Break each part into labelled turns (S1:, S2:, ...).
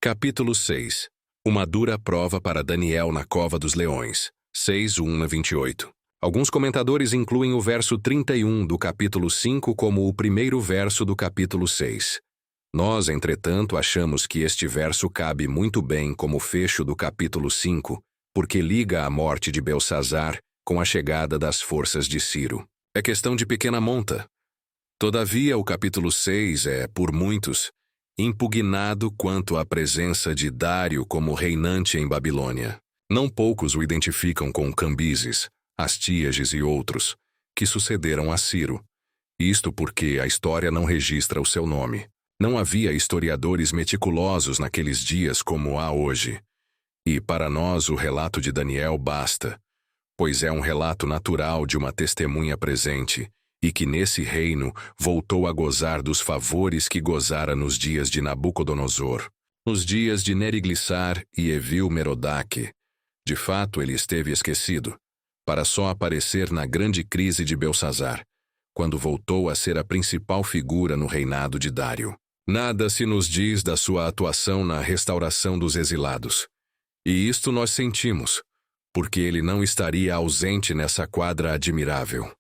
S1: Capítulo 6. Uma dura prova para Daniel na cova dos leões. 6:1-28. Alguns comentadores incluem o verso 31 do capítulo 5 como o primeiro verso do capítulo 6. Nós, entretanto, achamos que este verso cabe muito bem como fecho do capítulo 5, porque liga a morte de Belsazar com a chegada das forças de Ciro. É questão de pequena monta. Todavia, o capítulo 6 é, por muitos, impugnado quanto à presença de Dário como reinante em Babilônia. Não poucos o identificam com Cambises, Astíages e outros, que sucederam a Ciro. Isto porque a história não registra o seu nome. Não havia historiadores meticulosos naqueles dias como há hoje. E para nós o relato de Daniel basta, pois é um relato natural de uma testemunha presente, e que nesse reino voltou a gozar dos favores que gozara nos dias de Nabucodonosor, nos dias de Neriglissar e Evil-Merodach. De fato, ele esteve esquecido, para só aparecer na grande crise de Belsazar, quando voltou a ser a principal figura no reinado de Dário. Nada se nos diz da sua atuação na restauração dos exilados. E isto nós sentimos, porque ele não estaria ausente nessa quadra admirável.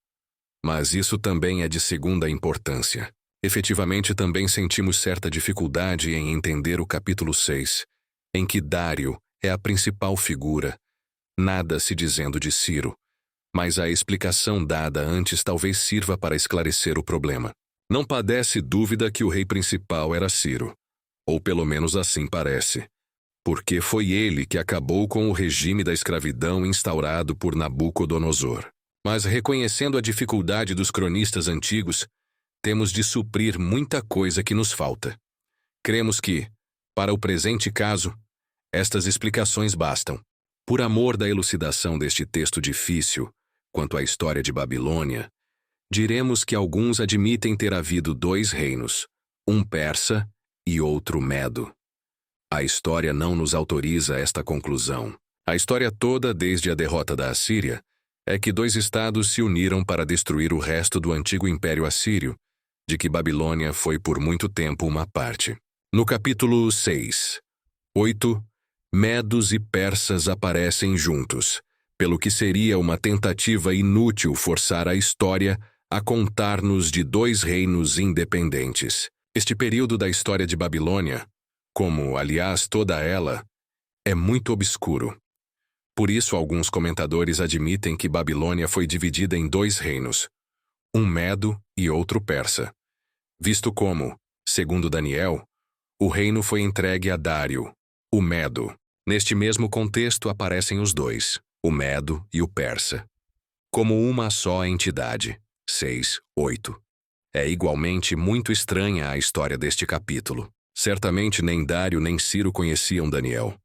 S1: Mas isso também é de segunda importância. Efetivamente também sentimos certa dificuldade em entender o capítulo 6, em que Dário é a principal figura, nada se dizendo de Ciro, mas a explicação dada antes talvez sirva para esclarecer o problema. Não padece dúvida que o rei principal era Ciro, ou pelo menos assim parece, porque foi ele que acabou com o regime da escravidão instaurado por Nabucodonosor. Mas reconhecendo a dificuldade dos cronistas antigos, temos de suprir muita coisa que nos falta. Cremos que, para o presente caso, estas explicações bastam. Por amor da elucidação deste texto difícil, quanto à história de Babilônia, diremos que alguns admitem ter havido dois reinos, um persa e outro medo. A história não nos autoriza esta conclusão. A história toda, desde a derrota da Assíria, é que dois estados se uniram para destruir o resto do antigo Império Assírio, de que Babilônia foi por muito tempo uma parte. No capítulo 6, 8, medos e persas aparecem juntos, pelo que seria uma tentativa inútil forçar a história a contar-nos de dois reinos independentes. Este período da história de Babilônia, como, aliás, toda ela, é muito obscuro. Por isso, alguns comentadores admitem que Babilônia foi dividida em dois reinos, um medo e outro persa, visto como, segundo Daniel, o reino foi entregue a Dário, o medo. Neste mesmo contexto aparecem os dois, o medo e o persa, como uma só entidade. 6:8. É igualmente muito estranha a história deste capítulo. Certamente nem Dário nem Ciro conheciam Daniel.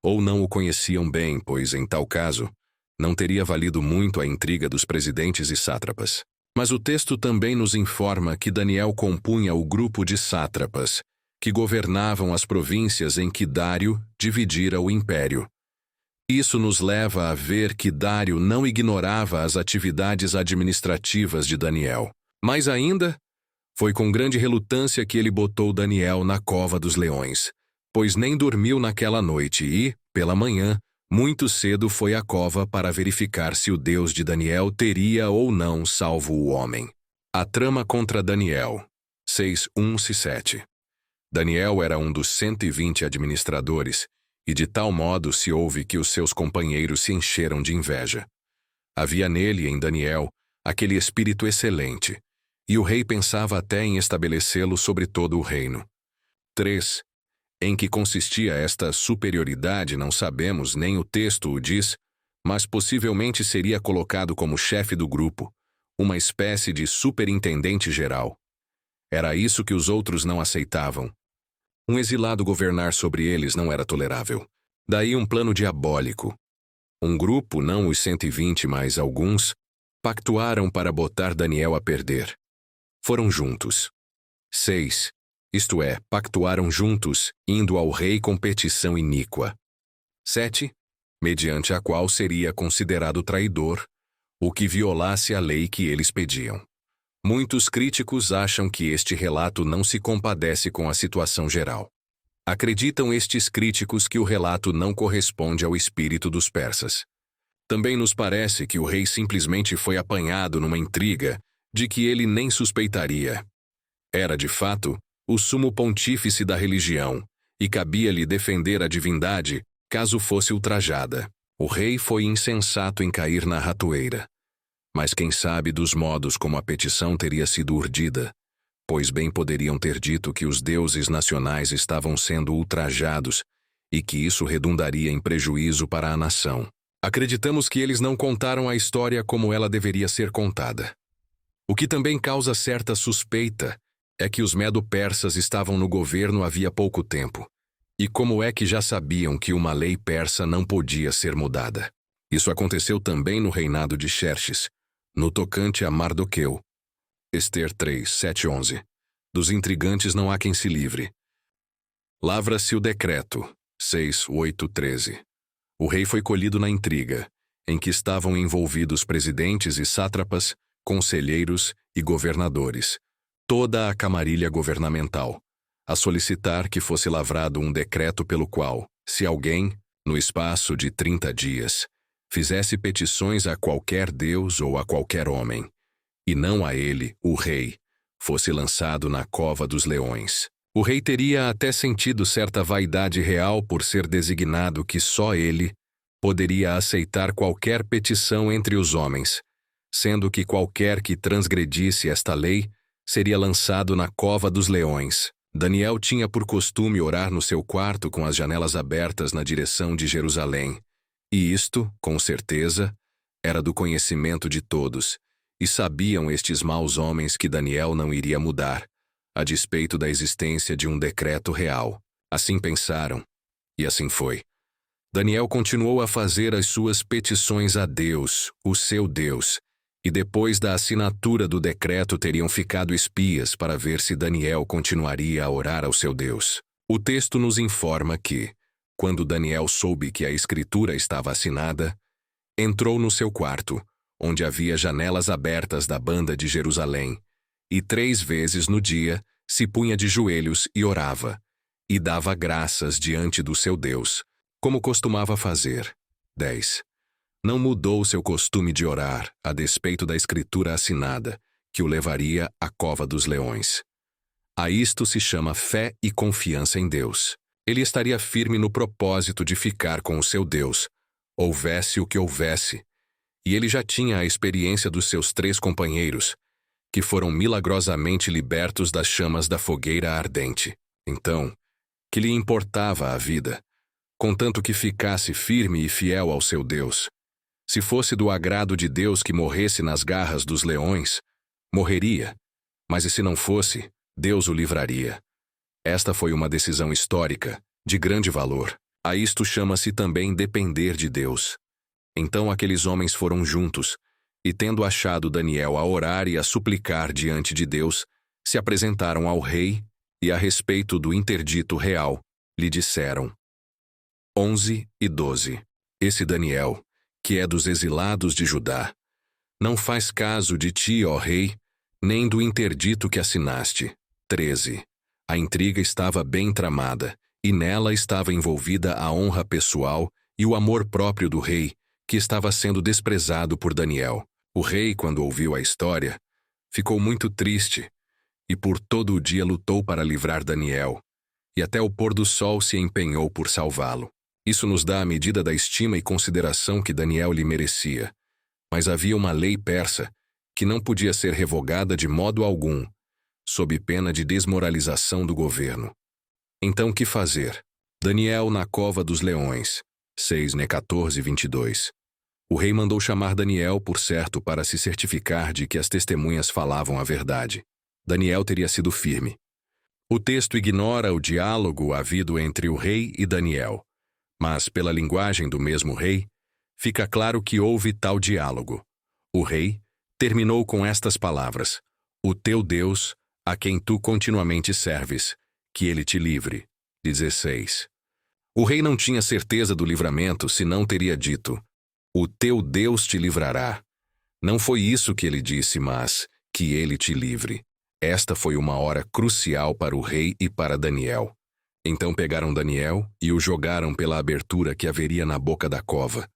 S1: Ou não o conheciam bem, pois, em tal caso, não teria valido muito a intriga dos presidentes e sátrapas. Mas o texto também nos informa que Daniel compunha o grupo de sátrapas, que governavam as províncias em que Dário dividira o império. Isso nos leva a ver que Dário não ignorava as atividades administrativas de Daniel. Mais ainda, foi com grande relutância que ele botou Daniel na cova dos leões, pois nem dormiu naquela noite e, pela manhã, muito cedo foi à cova para verificar se o Deus de Daniel teria ou não salvo o homem. A trama contra Daniel. 6:1-7. Daniel era um dos 120 administradores, e de tal modo se ouve que os seus companheiros se encheram de inveja. Havia nele, em Daniel, aquele espírito excelente, e o rei pensava até em estabelecê-lo sobre todo o reino. 3. Em que consistia esta superioridade não sabemos, nem o texto o diz, mas possivelmente seria colocado como chefe do grupo, uma espécie de superintendente geral. Era isso que os outros não aceitavam. Um exilado governar sobre eles não era tolerável. Daí um plano diabólico. Um grupo, não os 120, mas alguns, pactuaram para botar Daniel a perder. Foram juntos. 6. Isto é, pactuaram juntos, indo ao rei com petição iníqua. 7. Mediante a qual seria considerado traidor, o que violasse a lei que eles pediam. Muitos críticos acham que este relato não se compadece com a situação geral. Acreditam estes críticos que o relato não corresponde ao espírito dos persas. Também nos parece que o rei simplesmente foi apanhado numa intriga de que ele nem suspeitaria. Era, de fato, o sumo pontífice da religião, e cabia-lhe defender a divindade caso fosse ultrajada. O rei foi insensato em cair na ratoeira. Mas quem sabe dos modos como a petição teria sido urdida, pois bem poderiam ter dito que os deuses nacionais estavam sendo ultrajados e que isso redundaria em prejuízo para a nação. Acreditamos que eles não contaram a história como ela deveria ser contada. O que também causa certa suspeita é que os medo-persas estavam no governo havia pouco tempo. E como é que já sabiam que uma lei persa não podia ser mudada? Isso aconteceu também no reinado de Xerxes, no tocante a Mardoqueu. Ester 3, 7, 11. Dos intrigantes não há quem se livre. Lavra-se o decreto. 6, 8, 13. O rei foi colhido na intriga, em que estavam envolvidos presidentes e sátrapas, conselheiros e governadores, toda a camarilha governamental, a solicitar que fosse lavrado um decreto pelo qual, se alguém, no espaço de 30 dias, fizesse petições a qualquer deus ou a qualquer homem, e não a ele, o rei, fosse lançado na cova dos leões. O rei teria até sentido certa vaidade real por ser designado que só ele poderia aceitar qualquer petição entre os homens, sendo que qualquer que transgredisse esta lei seria lançado na cova dos leões. Daniel tinha por costume orar no seu quarto com as janelas abertas na direção de Jerusalém, e isto, com certeza, era do conhecimento de todos, e sabiam estes maus homens que Daniel não iria mudar, a despeito da existência de um decreto real. Assim pensaram, e assim foi. Daniel continuou a fazer as suas petições a Deus, o seu Deus, e depois da assinatura do decreto teriam ficado espias para ver se Daniel continuaria a orar ao seu Deus. O texto nos informa que, quando Daniel soube que a escritura estava assinada, entrou no seu quarto, onde havia janelas abertas da banda de Jerusalém, e 3 vezes no dia se punha de joelhos e orava, e dava graças diante do seu Deus, como costumava fazer. 10. Não mudou seu costume de orar, a despeito da escritura assinada, que o levaria à cova dos leões. A isto se chama fé e confiança em Deus. Ele estaria firme no propósito de ficar com o seu Deus, houvesse o que houvesse, e ele já tinha a experiência dos seus 3 companheiros, que foram milagrosamente libertos das chamas da fogueira ardente. Então, que lhe importava a vida, contanto que ficasse firme e fiel ao seu Deus? Se fosse do agrado de Deus que morresse nas garras dos leões, morreria, mas e se não fosse, Deus o livraria. Esta foi uma decisão histórica, de grande valor. A isto chama-se também depender de Deus. Então aqueles homens foram juntos, e tendo achado Daniel a orar e a suplicar diante de Deus, se apresentaram ao rei, e a respeito do interdito real, lhe disseram. 11 e 12. Esse Daniel, que é dos exilados de Judá, não faz caso de ti, ó rei, nem do interdito que assinaste. 13. A intriga estava bem tramada, e nela estava envolvida a honra pessoal e o amor próprio do rei, que estava sendo desprezado por Daniel. O rei, quando ouviu a história, ficou muito triste, e por todo o dia lutou para livrar Daniel, e até o pôr do sol se empenhou por salvá-lo. Isso nos dá a medida da estima e consideração que Daniel lhe merecia. Mas havia uma lei persa que não podia ser revogada de modo algum, sob pena de desmoralização do governo. Então que fazer? Daniel na cova dos leões. 6, 14, 22. O rei mandou chamar Daniel, por certo, para se certificar de que as testemunhas falavam a verdade. Daniel teria sido firme. O texto ignora o diálogo havido entre o rei e Daniel, mas, pela linguagem do mesmo rei, fica claro que houve tal diálogo. O rei terminou com estas palavras: O teu Deus, a quem tu continuamente serves, que ele te livre. 16. O rei não tinha certeza do livramento, senão teria dito: O teu Deus te livrará. Não foi isso que ele disse, mas que ele te livre. Esta foi uma hora crucial para o rei e para Daniel. Então pegaram Daniel e o jogaram pela abertura que haveria na boca da cova,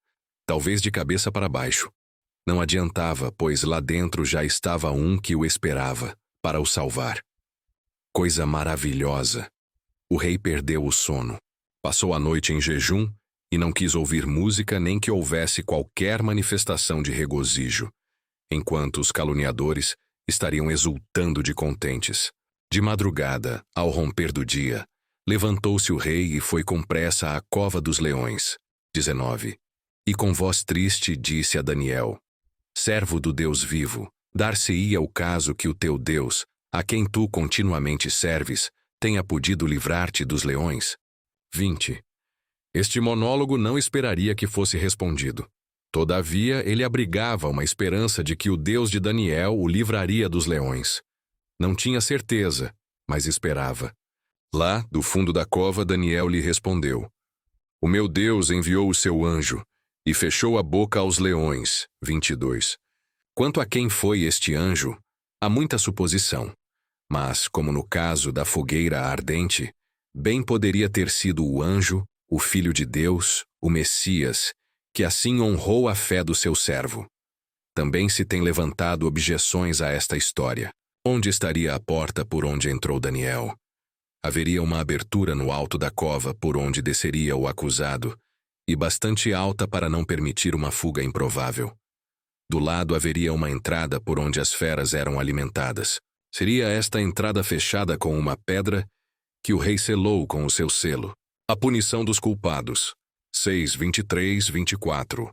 S1: talvez de cabeça para baixo. Não adiantava, pois lá dentro já estava um que o esperava, para o salvar. Coisa maravilhosa! O rei perdeu o sono. Passou a noite em jejum e não quis ouvir música nem que houvesse qualquer manifestação de regozijo, enquanto os caluniadores estariam exultando de contentes. De madrugada, ao romper do dia, levantou-se o rei e foi com pressa à cova dos leões. 19. E com voz triste disse a Daniel: servo do Deus vivo, dar-se-ia o caso que o teu Deus, a quem tu continuamente serves, tenha podido livrar-te dos leões? 20. Este monólogo não esperaria que fosse respondido. Todavia, ele abrigava uma esperança de que o Deus de Daniel o livraria dos leões. Não tinha certeza, mas esperava. Lá, do fundo da cova, Daniel lhe respondeu: o meu Deus enviou o seu anjo e fechou a boca aos leões. 22. Quanto a quem foi este anjo, há muita suposição. Mas, como no caso da fogueira ardente, bem poderia ter sido o anjo, o Filho de Deus, o Messias, que assim honrou a fé do seu servo. Também se tem levantado objeções a esta história. Onde estaria a porta por onde entrou Daniel? Haveria uma abertura no alto da cova por onde desceria o acusado, e bastante alta para não permitir uma fuga improvável. Do lado haveria uma entrada por onde as feras eram alimentadas. Seria esta entrada fechada com uma pedra que o rei selou com o seu selo. A punição dos culpados. 6, 23, 24.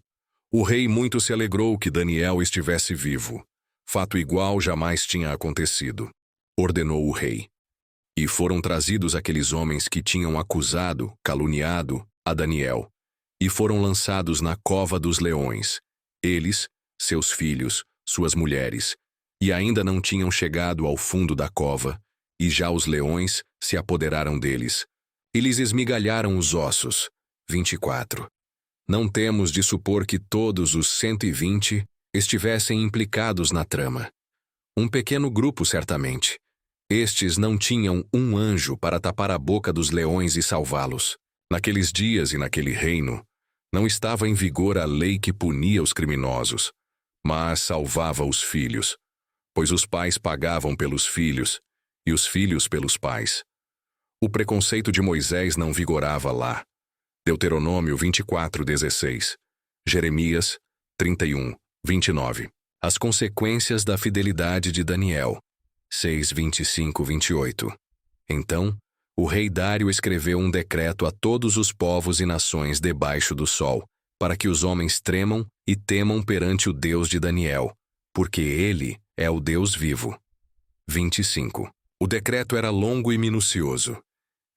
S1: O rei muito se alegrou que Daniel estivesse vivo. Fato igual jamais tinha acontecido. Ordenou o rei. E foram trazidos aqueles homens que tinham acusado, caluniado, a Daniel, e foram lançados na cova dos leões. Eles, seus filhos, suas mulheres, e ainda não tinham chegado ao fundo da cova, e já os leões se apoderaram deles, e lhes esmigalharam os ossos. 24. Não temos de supor que todos os 120 estivessem implicados na trama. Um pequeno grupo, certamente. Estes não tinham um anjo para tapar a boca dos leões e salvá-los. Naqueles dias e naquele reino, não estava em vigor a lei que punia os criminosos, mas salvava os filhos, pois os pais pagavam pelos filhos e os filhos pelos pais. O preconceito de Moisés não vigorava lá. Deuteronômio 24:16. Jeremias 31, 29. As consequências da fidelidade de Daniel. 6, 25, 28. Então, o rei Dário escreveu um decreto a todos os povos e nações debaixo do sol, para que os homens tremam e temam perante o Deus de Daniel, porque ele é o Deus vivo. 25. O decreto era longo e minucioso.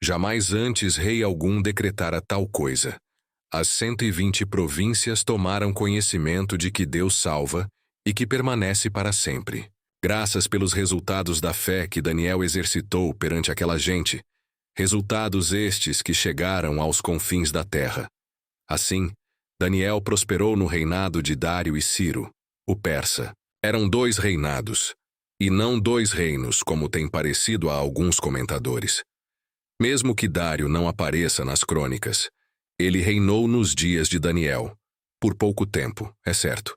S1: Jamais antes rei algum decretara tal coisa. As 120 províncias tomaram conhecimento de que Deus salva e que permanece para sempre. Graças pelos resultados da fé que Daniel exercitou perante aquela gente, resultados estes que chegaram aos confins da terra. Assim, Daniel prosperou no reinado de Dário e Ciro, o persa. Eram 2 reinados, e não 2 reinos, como tem parecido a alguns comentadores. Mesmo que Dário não apareça nas crônicas, ele reinou nos dias de Daniel, por pouco tempo, é certo.